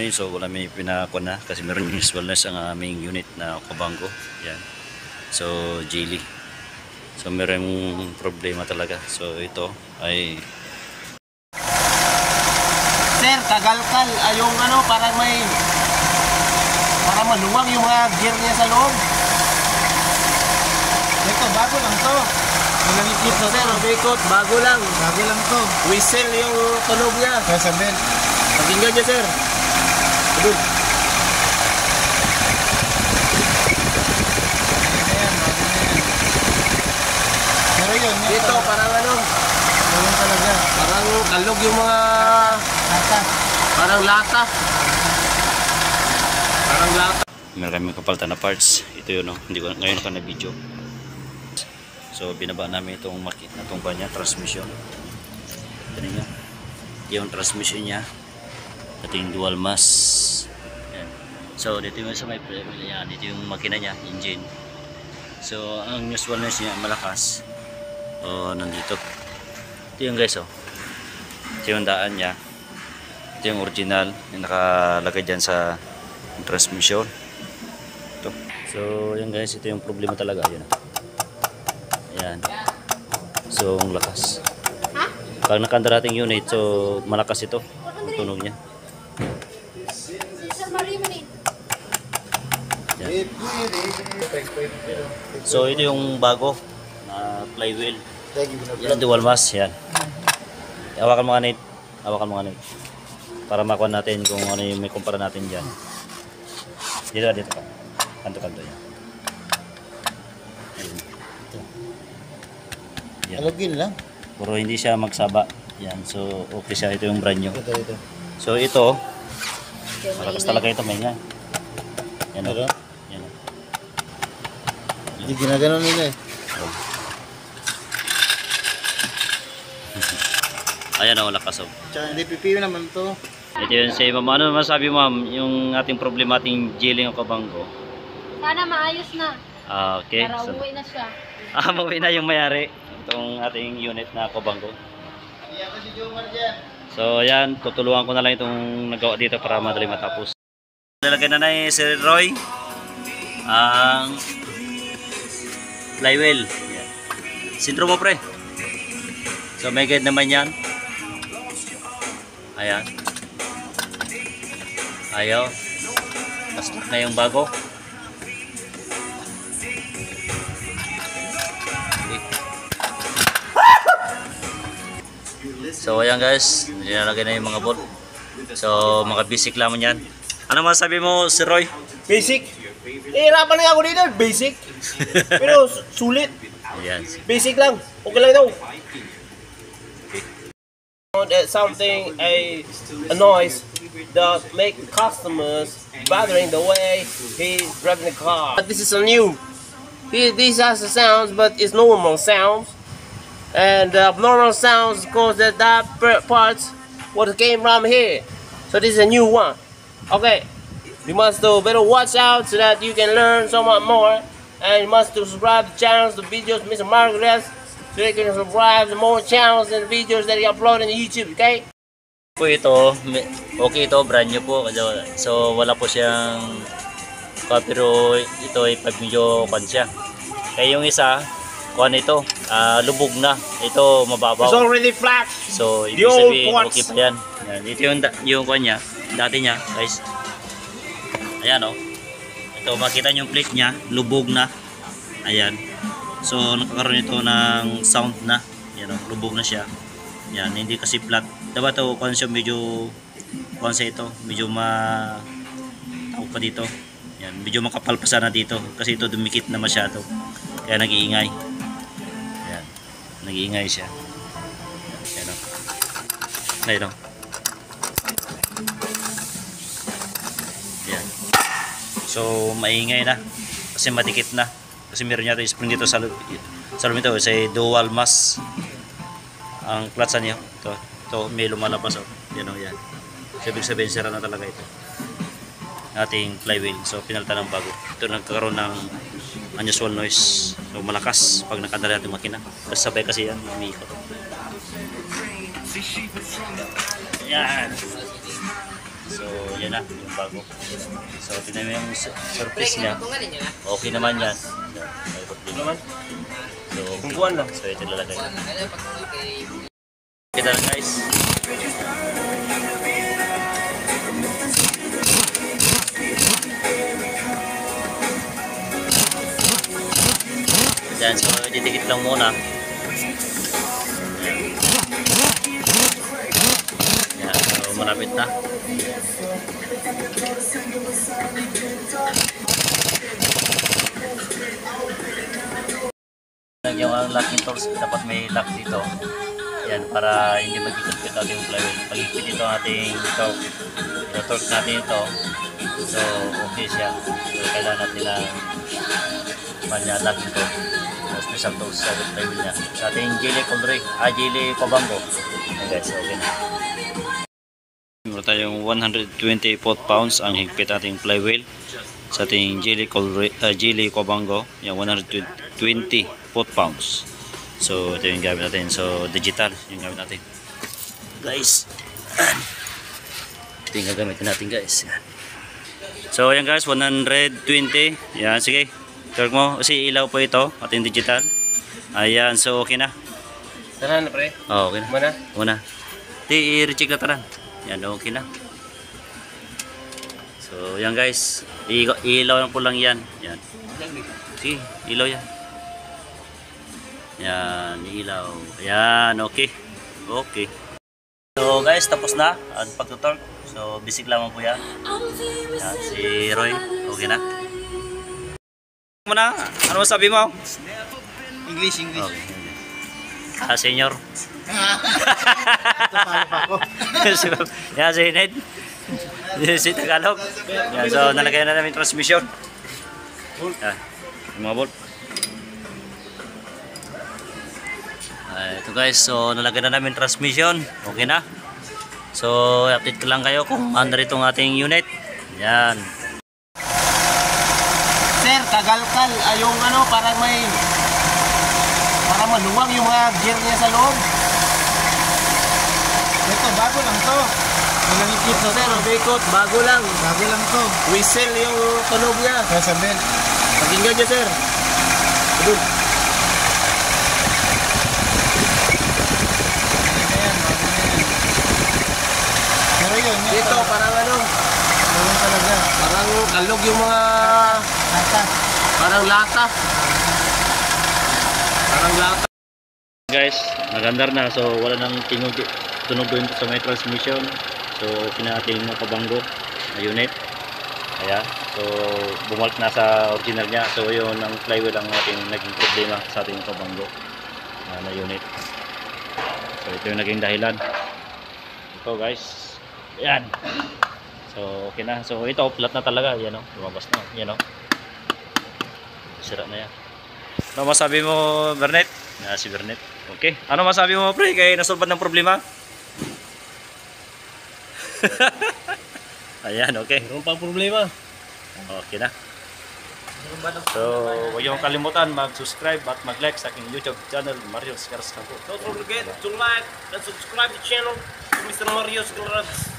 So wala may pinakon na kasi meron yung usefulness ang aming unit na Kabango. Yan. So Geely. So meron problema talaga. So ito ay sir, kagalkal ay yung ano parang maluwang yung mga gear niya sa loob. Ito bago lang to. Manangikip na sir, umikot, bago lang. Bago lang to. Whistle yung tunog niya. Kaya sabihin. Pakinggan niya sir. Aduh. Pero yun, dito parang ano? Ganun talaga. Parang kalog yung mga lata. Parang lata. Parang lata. meron kami kapalitan na parts. Ito yun, no? Hindi ko ngayon ako na video. So binaba namin itong makina, itong kanya transmission. Ito niya. Yung transmission niya. Ating dual mass. Yan. So dito yung sa may yan, dito yung makina niya, engine. So ang usefulness niya malakas. Nandito. Ito yung guys, oh. Ito yung daan niya. Ito yung original yung nakalagay dyan sa transmission. Ito. So yan guys, ito yung problema talaga. Yan. Yan. So ang lakas. Pag nakanda nating unit, so malakas ito. Ang tunog niya. Yan. So ito yung bago na flywheel. Yan, dual mass. Yan. Hawakan mo nga Nate. Hawakan mo nga Nate. Para makuha natin kung ano yung may kumpara natin dyan. Dito ka. Kanto-kanto yan. Yan. Alogin lang. Pero hindi siya magsaba. Yan. So okay siya. Ito yung brand new. So ito. Malakas talaga ito. May nga. Yan o. Yan o. Hindi ginaganon nila eh. Ayan o, lakas o. Tsaka hindi pipiyo naman to. Ito yun si ma'am. Ano naman sabi ma'am, yung ating problema ating Geely ng Kabango? Sana maayos na. Okay. Para So, umuwi na siya. mauwi na yung mayari. Itong ating unit na Kabango. So ayan, tutulungan ko na lang itong nagawa dito para madali matapos. Nalagay na ni Sir Roy ang flywheel. Ayan. Sintro mo pre. So may guide naman yan. Ayan. Ayaw. Pasok na yung bago. So ayan guys, nilalagay na yung mga bolt. So mga basic lamang yan. Ano masabi mo Sir Roy? Basic. Hirapan na ako dito, basic. Pero sulit. Ayan. Basic lang. Okay lang daw. Something a noise that make customers bothering the way he's driving the car. But this is a new. These has the sounds, but it's normal sounds. And the abnormal sounds cause that parts what came from here. So this is a new one. Okay, you must do better watch out so that you can learn somewhat more. And you must subscribe to channels, the videos, Mr. Margaret, so you can subscribe to more channels and videos that he upload on YouTube. Okay? Po ito, okay ito, brand new po. So wala po siyang pero ito ay pag medyo siya. Kaya yung isa, kuhan ito, lubog na. Ito mababaw. It's already flat. So ibig sabihin okay pa yan. Yan. Dito yung kuhan niya, dati niya guys. Ayan o. Ito makita niyo yung plate niya, lubog na. Ayan. So nakakaroon ito ng sound na. Yan o, lubog na siya. Yan, hindi kasi flat. Dapat ito kuhan siya medyo kuhan siya ito, medyo tawag pa dito. Yan, medyo makapal pa sana dito kasi ito dumikit na masyado. Kaya nag-iingay. Yan. Nag-iingay siya. Yan o. Ayan o. Yan. So, maingay na. Kasi madikit na. Kasi meron yata yung spring dito sa loob ito. Sa dual mass. Ang clutch niyo. Ito may lumalabas o. Yan o. Yan. So, ibig sabihin sira na talaga ito. Ating flywheel. So, pinalitan ng bago. Ito nagkakaroon ng unusual noise. So malakas pag nakadala natin makina. Kasi sabay kasi yan, umiikot. Yan. So, yan na, yung bago. So, tingnan mo yung surface niya. Okay naman yan. May problema. So, okay. So, ito lalagay. Kita lang guys. Yan, so didikit lang muna. Yan, so malapit na. Yung locking tools, dapat may lock dito. Yan, para hindi magkikit-kit natin yung flywheel. Pag-ikit ito ating torque. Torque natin ito. So, okay siya. So, kailangan natin ng locking torque. Special tools sa flywheel niya. Sa ating Geely Cobango. Okay, so okay na. Meron tayong 120 foot-pounds ang higpit ating flywheel. Sa ating Geely Cobango. Yung 120 foot-pounds. So, ito yung gamit natin. So, digital yung gamit natin. Guys. Ito yung gagamitin natin guys. So, ayan guys. 120. Yan, sige. Torque mo. Kasi ilaw po ito. Ating digital. Ayan. So, okay na. Tanan na pre? Oh, okay na. Mana? Una. I-recheck na tanan. Yan, okay na. So, yan guys. Ilaw lang po lang yan. Yan. Sige, ilaw yan. Yan, ilaw. Yan, okay. Okay. So guys, tapos na ang pagtutorque. So, basic lamang po yan. Yan, si Roy. Okay na. Muna, ano sabi mo? English. Okay. Senior. Yan, si Ned. Si Tagalog. Yan, so nalagay na namin transmission. Yan, yung mga bolt. Ito guys, so nalagay na namin transmission. Okay na. So, update ko lang kayo kung ano rin itong ating unit. Yan. Sir, kagalkal. Yung ano, parang maluwang yung mga gear niya sa loob. Ito, bago lang to. Walang ikot na Sir, bikot, bago lang. Bago lang to. Whistle yung tunog niya. Nasa belt. Pakinggan niyo, sir. Ayan. Pero yun, Dito, parang ano, Ganun talaga. parang kalog yung mga, Nasa. parang lata. Parang lata. Guys, nagandar na. So, wala nang tunog doon sa may transmission. So, kinating mga Cobango na unit. Ayan. So, bumalik na sa original niya. So, yun ang flywheel ang ating naging problema sa ating Cobango na unit. So, ito yung naging dahilan. Ito guys. Ayan. So, okay na. So, ito, flat na talaga. Yan o. Lumabas na. Yan o. Sira na yan. Ano masabi mo, Bernet? Si Bernet. Okay. Ano masabi mo, pre? Kaya nasolban ng problema? Ayan, okay. Meron pang problema. Okay na. So, huwag yung kalimutan mag-subscribe at mag-like sa aking YouTube channel, Mario Scaras Campo. Don't forget to like and subscribe the channel to Mr. Mario Scaras.